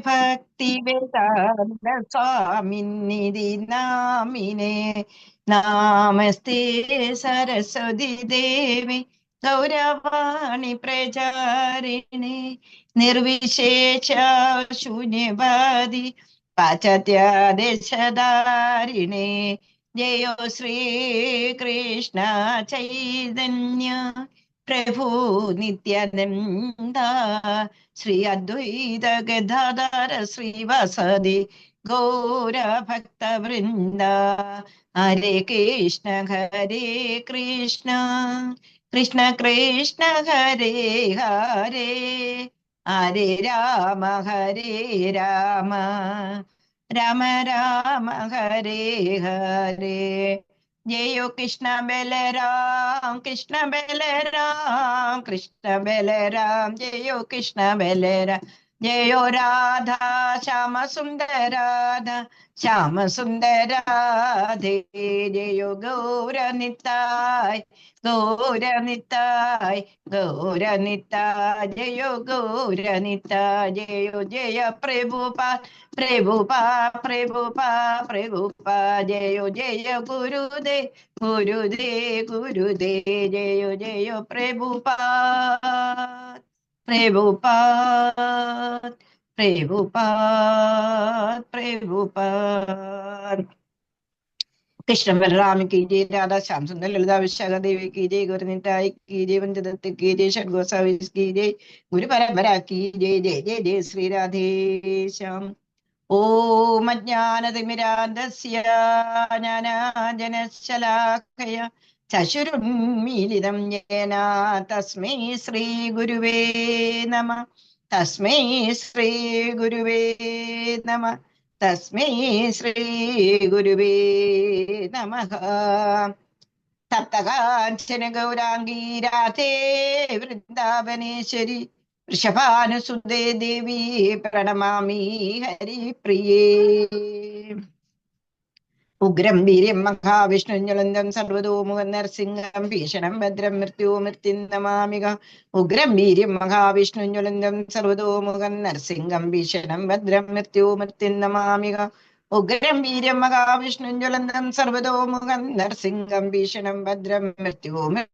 ഭക്തി വേദാന്ത സ്വാമിനിധി നാമിനെ നാമസ്തേ സരസ്വതി ദേവി ഗൗരവാണി പ്രചാരിണി നിർവിശേഷ ശൂന്യവാദി പാശ്ചാത്യദേശധാരിണേ ജയോ ശ്രീകൃഷ്ണ ചൈതന്യ പ്രഭു നിത്യാനന്ദ ശ്രീ അദ്വൈത ഗദാധര ശ്രീവാസദി ഗൗര ഭക്തവൃന്ദ ഹരേ കൃഷ്ണ കൃഷ്ണ കൃഷ്ണ ഹരേ ഹരേ ഹരേ രാമ രാമ രാമ ഹരേ ഹരേ ജയോ കൃഷ്ണ ബലരാം ജയോ കൃഷ്ണ ബലരാം ജയോ രാധാ ശ്യാമ സുന്ദരാധേ ജയോ ഗൗരനിത്തായ് ജയോ ഗൗരനിത്തായ് ജയോ ജയ പ്രഭുപാ ജയോ ജയ ഗുരുദേ ജയോ ജയ പ്രഭുപാദ് कृष्ण बलराम की जय, राधा श्याम सुंदर ललिता विशाखा देवी की जय, गौरनिताई की जय, वंददत्त की जय, षड गोसावी की जय, गुरु परंपरा की जय जय जय जय श्री राधे श्याम। ओम अज्ञानतिमिरान्धस्य ज्ञानाञ्जनशलाकया चक्षुरुन्मीलितं येन तस्मै श्रीगुरुवे नमः। तस्मै श्रीगुरुवे नमः। सप्तकाञ्चन गौरांगी राधे वृन्दावनेश्वरी वृषभानुसुते देवी प्रणमामि हरिप्रिये। उग्रं वीर्यं महाविष्णुञ्ज्वलन्तं सर्वतोमुखं नरसिंहं भीषणं भद्रं मृत्युमृत्युं नमाम्यहम्। उग्रं वीर्यं महाविष्णुञ्ज्वलन्तं सर्वतोमुखं नरसिंहं भीषणं भद्रं मृत्युमृत्युं नमाम्यहम्। उग्रं वीर्यं महाविष्णुञ्ज्वलन्तं सर्वतोमुखं नरसिंहं भीषणं भद्रं मृत्युमृत्युं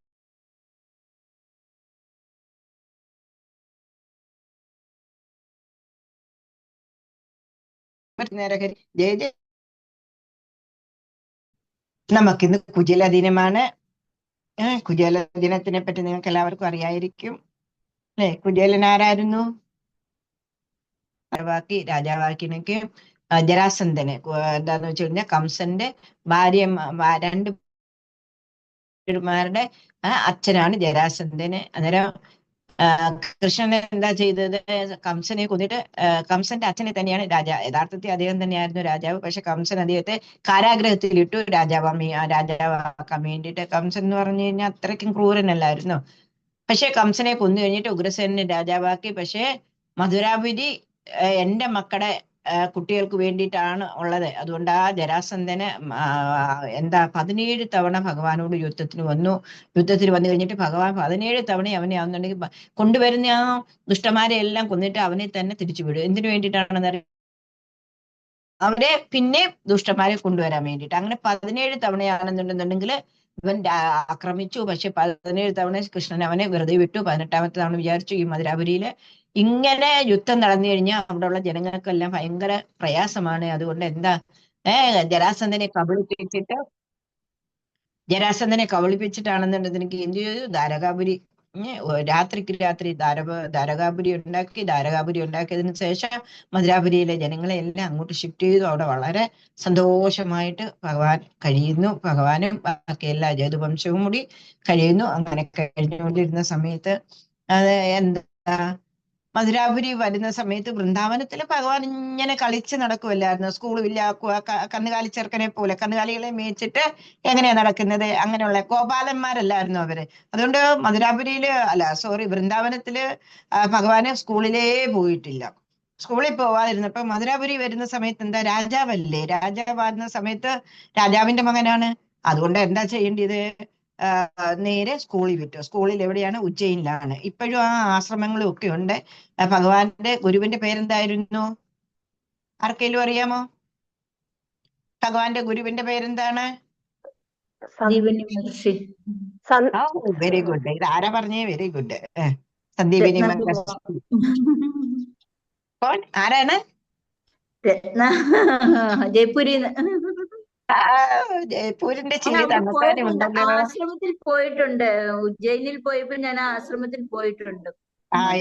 जय जय। നമുക്കിന്ന് കുചേല ദിനമാണ്. കുചേല ദിനത്തിനെ പറ്റി നിങ്ങൾക്ക് എല്ലാവർക്കും അറിയായിരിക്കും അല്ലെ. കുചേലൻ ആരായിരുന്നു? രാജാവാക്കിനൊക്കെ ജരാസന്ധന് എന്താന്ന് വെച്ച് കഴിഞ്ഞാൽ കംസന്റെ രണ്ട് പേരുമാരുടെ അച്ഛനാണ് ജരാസന്ധന്. അന്നേരം കൃഷ്ണൻ എന്താ ചെയ്തത്? കംസനെ കൊന്നിട്ട് കംസന്റെ അച്ഛനെ തന്നെയാണ് യഥാർത്ഥത്തിൽ അദ്ദേഹം തന്നെയായിരുന്നു രാജാവ്. പക്ഷെ കംസൻ അദ്ദേഹത്തെ കാരാഗ്രഹത്തിലിട്ടു രാജാവാക്കാൻ വേണ്ടിയിട്ട്. കംസൻ എന്ന് പറഞ്ഞു കഴിഞ്ഞാൽ അത്രയ്ക്കും ക്രൂരനല്ലായിരുന്നു. പക്ഷെ കംസനെ കൊന്നു കഴിഞ്ഞിട്ട് ഉഗ്രസേനനെ രാജാവാക്കി. പക്ഷെ മധുരാപുരി എന്റെ മക്കളുടെ കുട്ടികൾക്ക് വേണ്ടിയിട്ടാണ് ഉള്ളത്. അതുകൊണ്ട് ആ ജരാസന്ധന് 17 തവണ ഭഗവാനോട് യുദ്ധത്തിന് വന്നു കഴിഞ്ഞിട്ട് ഭഗവാൻ 17 തവണ അവനെ ആവുന്നുണ്ടെങ്കിൽ കൊണ്ടുവരുന്ന ആ ദുഷ്ടന്മാരെ എല്ലാം കൊന്നിട്ട് അവനെ തന്നെ തിരിച്ചു വിടും. എന്തിനു വേണ്ടിയിട്ടാണെന്ന് അവരെ പിന്നെ ദുഷ്ടന്മാരെ കൊണ്ടുവരാൻ വേണ്ടിയിട്ട്. അങ്ങനെ 17 തവണയാണെന്നുണ്ടെന്നുണ്ടെങ്കിൽ ഇവൻ ആക്രമിച്ചു. പക്ഷെ 17 തവണ കൃഷ്ണൻ അവനെ വെറുതെ വിട്ടു. 18ാമത്തെ തവണ വിചാരിച്ചു ഈ മധുരാപുരിയില് ഇങ്ങനെ യുദ്ധം നടന്നു കഴിഞ്ഞാൽ അവിടെയുള്ള ജനങ്ങൾക്കെല്ലാം ഭയങ്കര പ്രയാസമാണ്. അതുകൊണ്ട് എന്താ ജരാസന്ധനെ കബളിപ്പിച്ചിട്ടാണെന്നുണ്ടെങ്കിൽ എന്ത് ചെയ്തു? ദ്വാരകാപുരി രാത്രിക്ക് രാത്രി ദ്വാരകാപുരി ഉണ്ടാക്കിയതിനു ശേഷം മധുരാപുരിയിലെ ജനങ്ങളെ എല്ലാം അങ്ങോട്ട് ഷിഫ്റ്റ് ചെയ്തു. അവിടെ വളരെ സന്തോഷമായിട്ട് ഭഗവാൻ കഴിയുന്നു. ഭഗവാനും ബാക്കി എല്ലാ ജതുവംശവും കൂടി കഴിയുന്നു. അങ്ങനെ കഴിഞ്ഞുകൊണ്ടിരുന്ന സമയത്ത് എന്താ മധുരാപുരി വരുന്ന സമയത്ത് വൃന്ദാവനത്തില് ഭഗവാൻ ഇങ്ങനെ കളിച്ച് നടക്കുമല്ലായിരുന്നു. സ്കൂളുമില്ല, കന്നുകാലി ചെറുക്കനെ പോലെ കന്നുകാലികളെ മേയിച്ചിട്ട് എങ്ങനെയാ നടക്കുന്നത്? അങ്ങനെയുള്ള ഗോപാലന്മാരല്ലായിരുന്നു അവര്. അതുകൊണ്ട് വൃന്ദാവനത്തില് ഭഗവാന് സ്കൂളിലേ പോയിട്ടില്ല. സ്കൂളിൽ പോവാതിരുന്നപ്പോ മധുരാപുരി വരുന്ന സമയത്ത് എന്താ, രാജാവായിരുന്ന സമയത്ത് രാജാവിന്റെ മകനാണ്. അതുകൊണ്ട് എന്താ ചെയ്യേണ്ടത്? നേരെ സ്കൂളിൽ വിട്ടു. സ്കൂളിൽ എവിടെയാണ്? ഉജ്ജയിനിലാണ്. ഇപ്പോഴും ആ ആശ്രമങ്ങളും ഒക്കെ ഉണ്ട്. ഭഗവാന്റെ ഗുരുവിന്റെ പേരെന്തായിരുന്നു? ആർക്കെങ്കിലും അറിയാമോ? ഭഗവാന്റെ ഗുരുവിന്റെ പേരെന്താണ്? സന്ദീപനി മഹർഷി. Very good. ഇത് ആരാ പറഞ്ഞേ? Very good. സന്ദീപിനി മഹർഷി. ആരാണ്? രത്ന ജയ്പൂരിന്ന്. ജയ്പൂരിന്റെ ചിരി തന്നെത്താനെ ഉണ്ടല്ലോ. ആശ്രമത്തിൽ പോയിട്ടുണ്ട്. ഉജ്ജയിനിൽ പോയപ്പോ ഞാൻ ആശ്രമത്തിൽ പോയിട്ടുണ്ട്.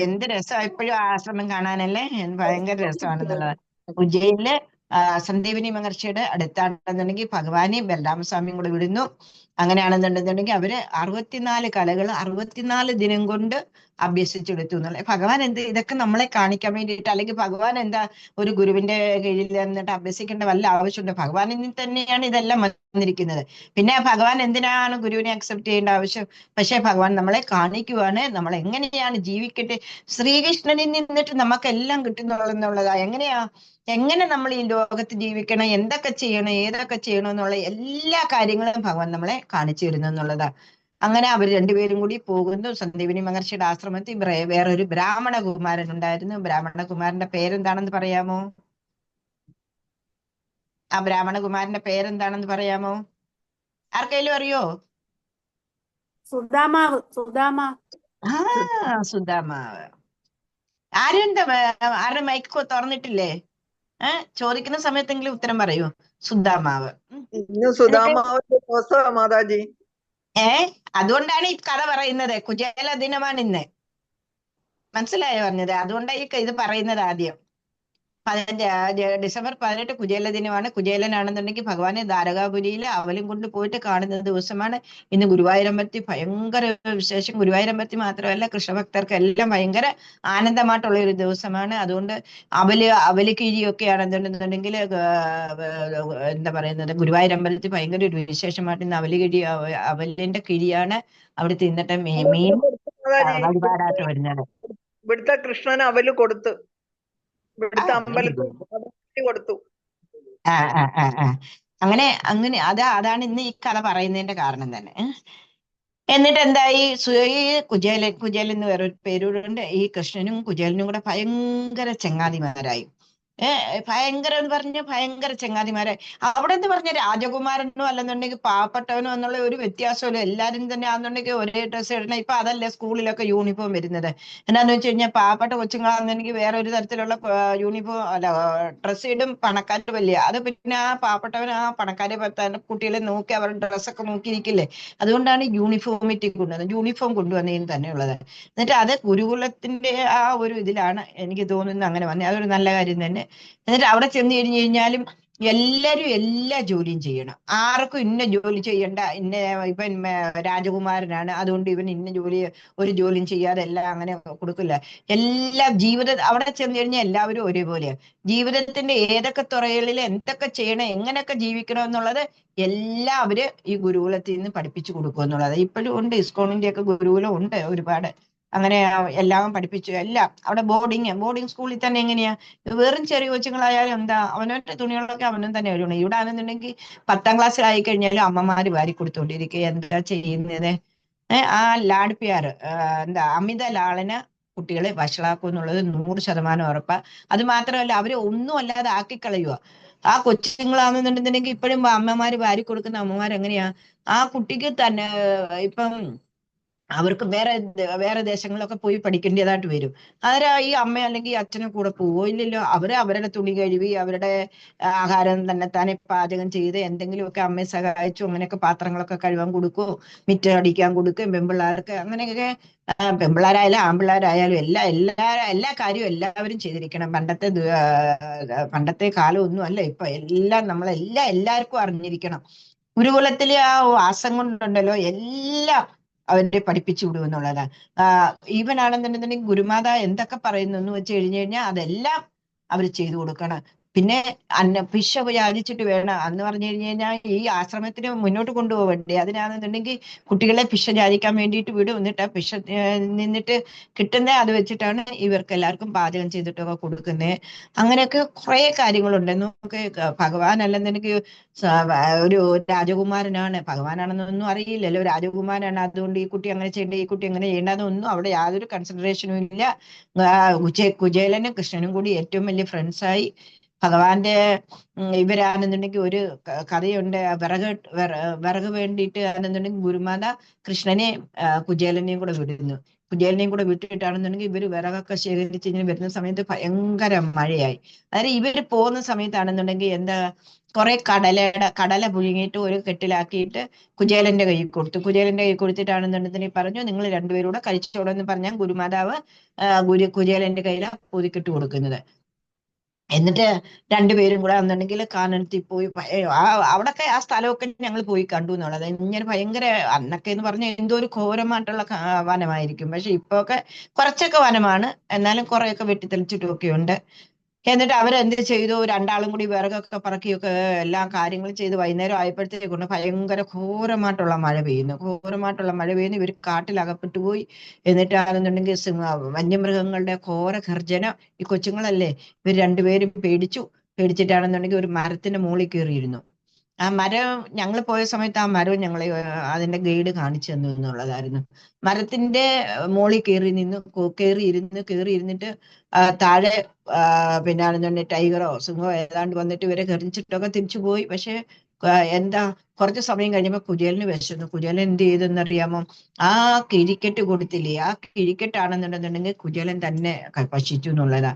എന്ത് രസം എപ്പോഴും ആശ്രമം കാണാനല്ലേ, ഭയങ്കര രസമാണെന്നുള്ളത്. ഉജ്ജയിനില് സന്ദീപിനി മഹർഷിയുടെ അടുത്താണെന്നുണ്ടെങ്കിൽ ഭഗവാനെ ബലരാമസ്വാമിയും കൂടെ വിടുന്നു. അങ്ങനെയാണെന്നുണ്ടെന്നുണ്ടെങ്കിൽ അവര് 64 കലകൾ 64 ദിനം കൊണ്ട് അഭ്യസിച്ചെടുത്തു എന്നുള്ളത്. ഭഗവാൻ ഇതൊക്കെ നമ്മളെ കാണിക്കാൻ വേണ്ടിയിട്ട്, അല്ലെങ്കിൽ ഭഗവാൻ എന്താ ഒരു ഗുരുവിന്റെ കീഴിൽ എന്നിട്ട് അഭ്യസിക്കേണ്ട വല്ല ആവശ്യമുണ്ട്? ഭഗവാനിൽ തന്നെയാണ് ഇതെല്ലാം വന്നിരിക്കുന്നത്. പിന്നെ ഭഗവാൻ എന്തിനാണ് ഗുരുവിനെ അക്സെപ്റ്റ് ചെയ്യേണ്ട ആവശ്യം? പക്ഷെ ഭഗവാൻ നമ്മളെ കാണിക്കുവാണ് നമ്മൾ എങ്ങനെയാണ് ജീവിക്കട്ടെ. ശ്രീകൃഷ്ണനിൽ നിന്നിട്ട് നമുക്കെല്ലാം കിട്ടുന്നുള്ളതാ. എങ്ങനെ നമ്മൾ ഈ ലോകത്ത് ജീവിക്കണം, എന്തൊക്കെ ചെയ്യണം, ഏതൊക്കെ ചെയ്യണം എന്നുള്ള എല്ലാ കാര്യങ്ങളും ഭഗവാൻ നമ്മളെ കാണിച്ചു തരുന്നു എന്നുള്ളതാ. അങ്ങനെ അവർ രണ്ടുപേരും കൂടി പോകുന്നു. സന്ദീപിനി മഹർഷിയുടെ ആശ്രമത്തിൽ വേറൊരു ബ്രാഹ്മണ കുമാരൻ ഉണ്ടായിരുന്നു. ബ്രാഹ്മണ കുമാരന്റെ പേരെന്താണെന്ന് പറയാമോ? ആ ബ്രാഹ്മണ കുമാരന്റെ പേരെന്താണെന്ന് പറയാമോ? ആർക്കെങ്കിലും അറിയോ? സുദാമാവ്. സുദാമാവ്. ആരുടെ മൈക്ക് തുറന്നിട്ടില്ലേ? ചോദിക്കുന്ന സമയത്തെങ്കിലും ഉത്തരം പറയൂ. സുദാമാവ്. മാതാജി. അതുകൊണ്ടാണ് ഈ കഥ പറയുന്നത്. കുചേല ദിനമാണ് ഇന്ന്. മനസ്സിലായോ പറഞ്ഞത്? അതുകൊണ്ടാണ് ഈ ഇത് പറയുന്നത് ആദ്യം. ഡിസംബർ 18 കുചേല ദിനമാണ്. കുചേലനാണെന്നുണ്ടെങ്കിൽ ഭഗവാനെ ദ്വാരകാപുരിയിൽ അവലും കൊണ്ട് പോയിട്ട് കാണുന്ന ദിവസമാണ് ഇന്ന്. ഗുരുവായൂരമ്പലത്തിൽ ഭയങ്കര വിശേഷം. ഗുരുവായൂരമ്പലത്തിൽ മാത്രമല്ല, കൃഷ്ണഭക്തർക്ക് എല്ലാം ഭയങ്കര ആനന്ദമായിട്ടുള്ള ഒരു ദിവസമാണ്. അതുകൊണ്ട് അവല് കിഴിയൊക്കെ ആണെന്നുണ്ടെന്നുണ്ടെങ്കിൽ എന്താ പറയുന്നത്, ഗുരുവായൂരമ്പലത്തിൽ ഭയങ്കര ഒരു വിശേഷമായിട്ട് ഇന്ന് അവലിന്റെ കിഴിയാണ് അവിടെ തിന്നിട്ട് മെയിൻ വഴിപാടായിട്ട് വരുന്നത്. ഇവിടുത്തെ കൃഷ്ണൻ അവല് കൊടുത്തു, ഇവിടുത്തെ അമ്പലത്തിൽ കൊടുത്തു. അങ്ങനെ അതാണ് ഇന്ന് ഈ കഥ പറയുന്നതിന്റെ കാരണം തന്നെ. എന്നിട്ട് എന്തായി? ഈ കുചേലൻ എന്ന് വേറൊരു പേരൂടുണ്ട്. ഈ കൃഷ്ണനും കുചേലനും കൂടെ ഭയങ്കര ചങ്ങാതിമാരായി. ഭയങ്കര എന്ന് പറഞ്ഞ ഭയങ്കര ചങ്ങാതിമാരെ. അവിടെ എന്ന് പറഞ്ഞ രാജകുമാരനോ അല്ലെന്നുണ്ടെങ്കിൽ പാവപ്പെട്ടവനോ എന്നുള്ള ഒരു വ്യത്യാസമല്ലോ. എല്ലാരും തന്നെ ആണെന്നുണ്ടെങ്കിൽ ഒരേ ഡ്രസ്സ് ഇടണം. ഇപ്പൊ അതല്ലേ സ്കൂളിലൊക്കെ യൂണിഫോം വരുന്നത്. എന്താന്ന് വെച്ച് കഴിഞ്ഞാൽ പാവപ്പെട്ട കൊച്ചുങ്ങളാണെന്നുണ്ടെങ്കിൽ വേറെ ഒരു തരത്തിലുള്ള യൂണിഫോം അല്ല ഡ്രസ്സ് ഇടും. പണക്കാര് വലിയ അത് പിന്നെ ആ പാവപ്പെട്ടവൻ ആ പണക്കാരെ കുട്ടികളെ നോക്കി അവരുടെ ഡ്രസ്സൊക്കെ നോക്കിയിരിക്കില്ലേ. അതുകൊണ്ടാണ് യൂണിഫോമിറ്റി യൂണിഫോം കൊണ്ടുവന്നതിന് തന്നെയുള്ളത്. എന്നിട്ട് അത് ഗുരുകുലത്തിന്റെ ആ ഒരു ഇതിലാണ് എനിക്ക് തോന്നുന്നത് അങ്ങനെ വന്നത്. അതൊരു നല്ല കാര്യം തന്നെ. എന്നിട്ട് അവിടെ ചെന്ന് കഴിഞ്ഞാലും എല്ലാരും എല്ലാ ജോലിയും ചെയ്യണം. ആർക്കും ഇന്ന ജോലി ചെയ്യണ്ട, ഇവൻ രാജകുമാരനാണ് അതുകൊണ്ട് ഇവൻ ഇന്ന ഒരു ജോലിയും ചെയ്യാതെ എല്ലാം അങ്ങനെ കൊടുക്കില്ല. എല്ലാ അവിടെ ചെന്ന് കഴിഞ്ഞാൽ എല്ലാവരും ഒരേപോലെയാണ്. ജീവിതത്തിന്റെ ഏതൊക്കെ തുറകളിൽ എന്തൊക്കെ ചെയ്യണം, എങ്ങനെയൊക്കെ ജീവിക്കണം എന്നുള്ളത് എല്ലാം അവര് ഈ ഗുരുകുലത്തിൽ നിന്ന് പഠിപ്പിച്ചു കൊടുക്കും എന്നുള്ളത്. ഇപ്പോഴും ഉണ്ട്, ഇസ്കോണിന്റെ ഒക്കെ ഗുരുകുലം ഉണ്ട് ഒരുപാട്. അങ്ങനെ എല്ലാം പഠിപ്പിച്ചു. എല്ലാം അവിടെ ബോർഡിങ് സ്കൂളിൽ തന്നെ എങ്ങനെയാ, വെറും ചെറിയ കൊച്ചുങ്ങളായാലും എന്താ അവനവന്റെ തുണികളൊക്കെ അവനും തന്നെ വരുള്ളൂ. ഇവിടെ ആണെന്നുണ്ടെങ്കിൽ 10ാം ക്ലാസ്സിലായി കഴിഞ്ഞാലും അമ്മമാര് വാരി കൊടുത്തോണ്ടിരിക്കുക. എന്താ ചെയ്യുന്നത്? ആ ലാഡ്പ്യാർ എന്താ അമിത ലാളന കുട്ടികളെ വഷളാക്കും എന്നുള്ളത് 100% ഉറപ്പാ. അത് മാത്രമല്ല അവരെ ഒന്നും അല്ലാതെ ആക്കിക്കളയുക. ആ കൊച്ചുങ്ങളാണെന്നുണ്ടെന്നുണ്ടെങ്കിൽ ഇപ്പോഴും അമ്മമാര് വാരി കൊടുക്കുന്ന അമ്മമാർ എങ്ങനെയാ ആ കുട്ടിക്ക് തന്നെ ഇപ്പം അവർക്ക് വേറെ ദേശങ്ങളിലൊക്കെ പോയി പഠിക്കേണ്ടതായിട്ട് വരും. ഈ അമ്മ അല്ലെങ്കിൽ അച്ഛനെ കൂടെ പോവോ? ഇല്ലല്ലോ. അവരുടെ തുണി കഴുകി അവരുടെ ആഹാരം തന്നെ പാചകം ചെയ്ത് എന്തെങ്കിലുമൊക്കെ അമ്മയെ സഹായിച്ചു അങ്ങനെയൊക്കെ പാത്രങ്ങളൊക്കെ കഴുകാൻ കൊടുക്കുവോ, മിറ്റം അടിക്കാൻ കൊടുക്കും. പെൺപിള്ളേർക്ക് അങ്ങനെയൊക്കെ പെൺപിള്ളേരായാലും ആൺപിള്ളേരായാലും എല്ലാ കാര്യവും എല്ലാവരും ചെയ്തിരിക്കണം. പണ്ടത്തെ കാലമൊന്നും അല്ല ഇപ്പൊ. എല്ലാം എല്ലാവർക്കും അറിഞ്ഞിരിക്കണം. ഗുരുകുലത്തിലെ ആ വാസം കൊണ്ടുണ്ടല്ലോ എല്ലാം അവരെ പഠിപ്പിച്ചു വിടും എന്നുള്ളതാണ്. ഈവനാണെന്നുണ്ടെന്നുണ്ടെങ്കിൽ ഗുരുമാത എന്തൊക്കെ പറയുന്നു എന്ന് വെച്ച് കഴിഞ്ഞാൽ അതെല്ലാം അവർ ചെയ്തു കൊടുക്കണം. പിന്നെ ഭിക്ഷ യാചിച്ചിട്ട് വേണം അന്ന് പറഞ്ഞു കഴിഞ്ഞാൽ ഈ ആശ്രമത്തിന് മുന്നോട്ട് കൊണ്ടുപോകണ്ടേ. അതിനാണെന്നുണ്ടെങ്കിൽ കുട്ടികളെ ഭിക്ഷ യാചിക്കാൻ വേണ്ടിയിട്ട് വിടും. എന്നിട്ട് ഭിക്ഷ നിന്നിട്ട് കിട്ടുന്ന അത് വെച്ചിട്ടാണ് ഇവർക്ക് എല്ലാവർക്കും പാചകം ചെയ്തിട്ടൊക്കെ കൊടുക്കുന്നത്. അങ്ങനെയൊക്കെ കുറെ കാര്യങ്ങളുണ്ട്. നമുക്ക് ഭഗവാൻ അല്ലെന്നുണ്ടെങ്കിൽ ഒരു രാജകുമാരനാണ്, ഭഗവാനാണെന്നൊന്നും അറിയില്ലല്ലോ. രാജകുമാരനാണ്, അതുകൊണ്ട് ഈ കുട്ടി അങ്ങനെ ചെയ്യേണ്ട ഈ കുട്ടി അങ്ങനെ ചെയ്യേണ്ടതൊന്നും അവിടെ യാതൊരു കൺസിഡറേഷനും ഇല്ല. കുചേലനും കൃഷ്ണനും കൂടി ഏറ്റവും വലിയ ഫ്രണ്ട്സായി. ഭഗവാന്റെ ഇവരാണെന്നുണ്ടെങ്കിൽ ഒരു കഥയുണ്ട്. വിറക് വേണ്ടിയിട്ട് ആണെന്നുണ്ടെങ്കിൽ ഗുരുമാത കൃഷ്ണനെ കുചേലനെയും കൂടെ വിടുന്നു. കുചേലനെയും കൂടെ വിട്ടിട്ടാണെന്നുണ്ടെങ്കിൽ ഇവര് വിറകൊക്കെ ശേഖരിച്ച് ഇങ്ങനെ വരുന്ന സമയത്ത് ഭയങ്കര മഴയായി. അതായത് ഇവര് പോകുന്ന സമയത്താണെന്നുണ്ടെങ്കിൽ എന്താ, കുറെ കടല പുഴുങ്ങിയിട്ട് ഒരു കെട്ടിലാക്കിയിട്ട് കുചേലന്റെ കയ്യിൽ കൊടുത്തു. കുചേലന്റെ കയ്യിൽ കൊടുത്തിട്ടാണെന്നുണ്ടെങ്കിൽ പറഞ്ഞു, നിങ്ങൾ രണ്ടുപേരൂടെ കഴിച്ചോടെന്ന് പറഞ്ഞാൽ ഗുരുമാതാവ് കുചേലന്റെ കയ്യിലാണ് പൊതിക്കിട്ട് കൊടുക്കുന്നത്. എന്നിട്ട് രണ്ടുപേരും കൂടെ എന്നുണ്ടെങ്കിൽ കാനനത്തിൽ പോയി അവിടൊക്കെ ആ സ്ഥലമൊക്കെ ഞങ്ങൾ പോയി കണ്ടു എന്നുള്ളത്. ഇങ്ങനെ ഭയങ്കര, അന്നൊക്കെ എന്ന് പറഞ്ഞാൽ എന്തോ ഒരു ഘോരമായിട്ടുള്ള വനമായിരിക്കും. പക്ഷെ ഇപ്പൊ ഒക്കെ കുറച്ചൊക്കെ വനമാണ്, എന്നാലും കുറെയൊക്കെ വെട്ടിത്തെളിച്ചിട്ടുമൊക്കെ ഉണ്ട്. എന്നിട്ട് അവരെന്ത് ചെയ്തു, രണ്ടാളും കൂടി വിറകൊക്കെ പറക്കിയൊക്കെ എല്ലാ കാര്യങ്ങളും ചെയ്ത് വൈകുന്നേരം ആയപ്പോഴത്തേക്കൊണ്ട് ഭയങ്കര ഘോരമായിട്ടുള്ള മഴ പെയ്യുന്നു. ഇവർ കാട്ടിലകപ്പെട്ടു പോയി. എന്നിട്ടാണെന്നുണ്ടെങ്കിൽ വന്യമൃഗങ്ങളുടെ ഘോര ഗർജനം. ഈ കൊച്ചുങ്ങളല്ലേ, ഇവർ രണ്ടുപേരും പേടിച്ചിട്ടാണെന്നുണ്ടെങ്കിൽ ഒരു മരത്തിന്റെ മുകളിൽ കയറിയിരുന്നു. ആ മരം, ഞങ്ങൾ പോയ സമയത്ത് ആ മരവും ഞങ്ങളെ അതിന്റെ ഗൈഡ് കാണിച്ചു തന്നു എന്നുള്ളതായിരുന്നു. മരത്തിന്റെ മുകളിൽ കയറിയിരുന്നിട്ട് താഴെ പിന്നെ ടൈഗറോ സിംഹോ ഏതാണ്ട് വന്നിട്ട് ഇവരെ ഗർജിച്ചിട്ടൊക്കെ തിരിച്ചു പോയി. പക്ഷെ എന്താ, കുറച്ച് സമയം കഴിഞ്ഞപ്പോ കുചേലന് വിശന്നു. കുചേലൻ എന്ത് ചെയ്തെന്നറിയാമോ, ആ കിഴിക്കെട്ട് കൊടുത്തില്ലേ, ആ കിഴിക്കെട്ടാണെന്നുണ്ടെന്നുണ്ടെങ്കിൽ കുചേലൻ തന്നെ ഭക്ഷിച്ചു എന്നുള്ളതാ.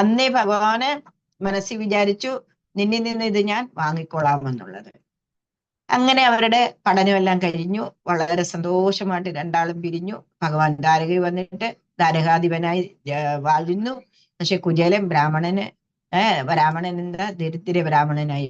അന്നേ ഭഗവാന് മനസ്സിൽ വിചാരിച്ചു, നിന്നിൽ നിന്ന് ഇത് ഞാൻ വാങ്ങിക്കൊള്ളാമെന്നുള്ളത്. അങ്ങനെ അവരുടെ പഠനമെല്ലാം കഴിഞ്ഞു. വളരെ സന്തോഷമായിട്ട് രണ്ടാളും പിരിഞ്ഞു. ഭഗവാൻ ദ്വാരകയിൽ വന്നിട്ട് ദ്വാരകാധിപനായി വാഴുന്നു. പക്ഷെ കുചേലൻ ബ്രാഹ്മണൻ എന്താ, ദരിദ്ര ബ്രാഹ്മണനായി